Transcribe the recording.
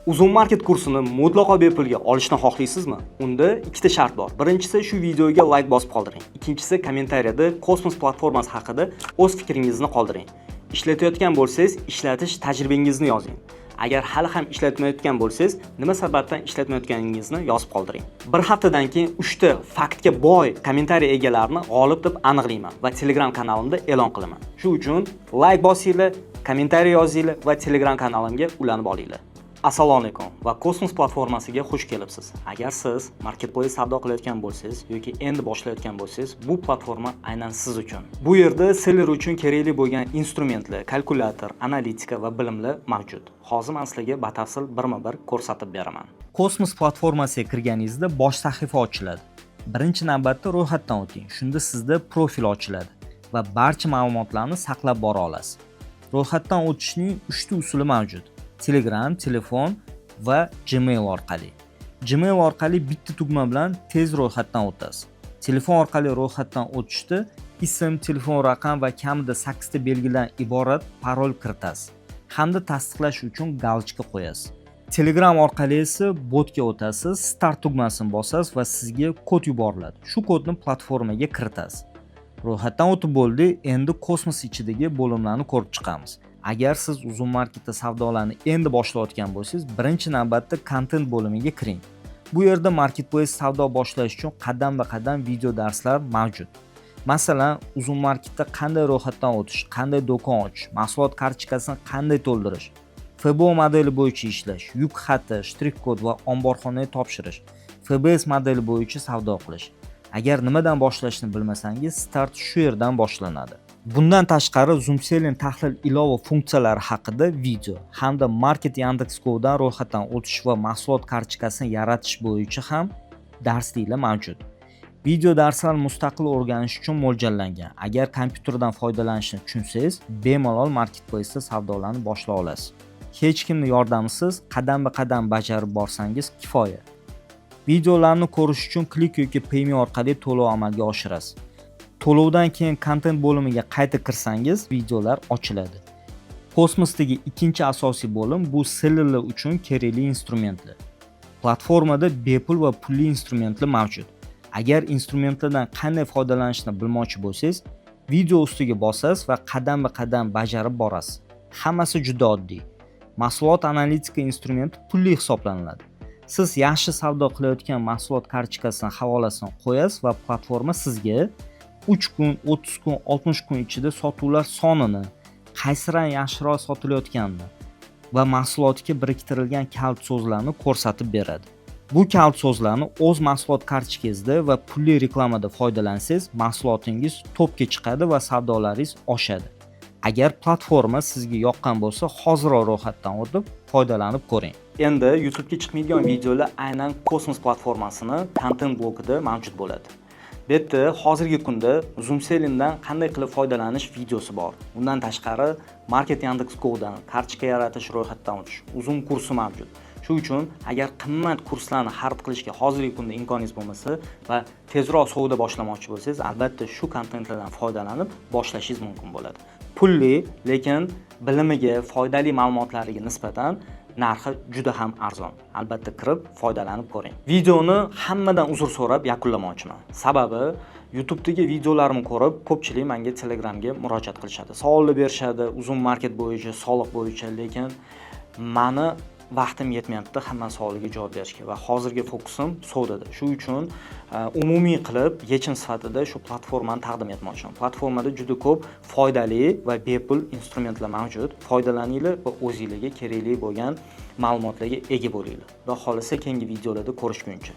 Uzun market kursini mutlaqo bepulga olishni xohlaysizmi? Unda ikkita shart bor. Birinchisi shu videoga like bosib qoldiring. Ikkinchisi kommentariyada Cosmos platformasi haqida o'z fikringizni qoldiring. Ishlatayotgan bo'lsangiz, ishlatish tajribangizni yozing. Agar hali ham ishlatmayotgan bo'lsangiz, nima sababdan ishlatmayotganingizni yozib qoldiring. Bir haftadan keyin 3 ta faktga boy kommentariy egalarini g'olib deb aniqlayman va Telegram kanalimda e'lon qilaman. Shu uchun like bosinglar, kommentariy yozinglar va Telegram kanalimga ulanib olinglar. Assalomu alaykum va Cosmos platformasiga xush kelibsiz. Agar siz marketplace savdo qilayotgan bo'lsangiz yoki endi boshlayotgan bo'lsangiz, bu platforma aynan siz uchun. Bu yerda seller uchun kerakli bo'lgan instrumentlar, kalkulyator, analitika va bilimlar mavjud. Hozir men sizlarga batafsil birma-bir ko'rsatib beraman. Cosmos platformasiga kirganingizda bosh sahifa ochiladi. Birinchi navbatda ro'yxatdan o'ting. Shunda sizda profil ochiladi va barcha ma'lumotlarni saqlab bora olasiz. Ro'yxatdan o'tishning 3 ta usuli mavjud. Telegram, telefon va Gmail orqali. Gmail orqali bitta tugma bilan tez ro'yxatdan o'tasiz. Telefon orqali ro'yxatdan o'tishda ism, telefon raqam va kamida 8 ta belgidan iborat parol kiritasiz. Hamda tasdiqlash uchun galchka qo'yasiz. Telegram orqali esa botga o'tasiz, start tugmasini bosasiz va sizga kod yuboriladi. Shu kodni platformaga kiritasiz. Ro'yxatdan o'tib bo'ldi, endi Cosmos ichidagi bo'limlarni ko'rib chiqamiz. Agar siz uzun marketda savdolarni endi boshlayotgan bo'lsangiz, birinchi navbatda content bo'limiga kiring. Bu yerda marketplace savdo boshlash uchun qadam-ba-qadam video darslar mavjud. Masalan, uzun marketda qanday ro'yxatdan o'tish, qanday do'kon ochish, mahsulot kartochkasini qanday to'ldirish, FBO modeli bo'yicha ishlash, yuk xati, shtrix-kod va omborxonaga topshirish, FBS modeli bo'yicha savdo qilish. Agar nimadan boshlashni bilmasangiz, start shu yerdan boshlanadi. Bundan tashqari Zoom tahlil ilova funksiyalari haqida video hamda Market Yandex.Go dan ro'yxatdan o'tish va mahsulot kartochkasini yaratish bo'yicha ham darsliklar mavjud. Video darslar mustaqil o'rganish uchun mo'ljallangan. Agar kompyuterdan foydalanishni tushunsangiz, bemalol marketplace'da savdolarni boshlay olasiz. Hech kimning yordamisiz qadam-ba-qadam bajarib borsangiz kifoya. Videolarni ko'rish uchun klik yoki payme orqali to'lov amalga oshirasiz. To'lovdan keyin content bo'limiga qayta kirsangiz, videolar ochiladi. Cosmosdagi ikkinchi asosiy bo'lim bu sellerlar uchun kerakli instrumentlar. Platformada bepul va pulli instrumentlar mavjud. Agar instrumentlardan qanday foydalanishni bilmoqchi bo'lsangiz, video ustiga bosasiz va qadam-ba-qadam bajarib borasiz. Hammasi juda oddiy. Mahsulot analitika instrumenti pulli hisoblanadi. Siz yaxshi savdo qilayotgan mahsulot kartochkasining havolasini qo'yasiz va platforma sizga 3 kun, 30 kun, 60 kun ichida sotuvlar sonini, qaysi rang yaxshiroq sotilayotganini va mahsulotga biriktirilgan kalt so'zlarni ko'rsatib beradi. Bu kalt so'zlarni o'z mahsulot kartochkangizda va pulli reklamada foydalansangiz, mahsulotingiz topga chiqadi va savdolaringiz oshadi. Agar platforma sizga yoqqan bo'lsa, hozirroq ro'yxatdan o'tib foydalanib ko'ring. Endi YouTube'ga chiqmaydigan videolar aynan Cosmos platformasini content blogida mavjud bo'ladi. Bu yerda hozirgi kunda Zoom dan qanday qilib foydalanish videosi bor. Undan tashqari Market Yandex.Go dan kartochka yaratish, ro'yxatdan o'tish, uzun kursi mavjud. Shu uchun agar qimmat kurslarni xarid qilishga hozirgi kunda imkoningiz bo'lmasa va tezroq savdo boshlamoqchi bo'lsangiz, albatta shu kontentlardan foydalanib boshlashingiz mumkin bo'ladi. Pulli, lekin bilimiga, foydali ma'lumotlariga nisbatan narxi juda ham arzon. Albatta kirib foydalanib ko'ring. Videoni hammadan uzr so'rab yakunlamoqchiman. Sababi YouTube'dagi videolarimni ko'rib, ko'pchilik menga Telegramga murojaat qilishadi. Savollar berishadi, uzun market bo'yicha, soliq bo'yicha, lekin meni vaqtim yetmayapti hamma savoliga javob berishga va hozirgi fokusim savdoda. Shu uchun umumiy qilib yechim sifatida shu platformani taqdim etmoqchiman. Platformada juda ko'p foydali va bepul instrumentlar mavjud. Foydalaninglar va o'zingizga kerakli bo'lgan ma'lumotlarga ega bo'linglar. Va xohlasa keyingi videolarda ko'rishguncha.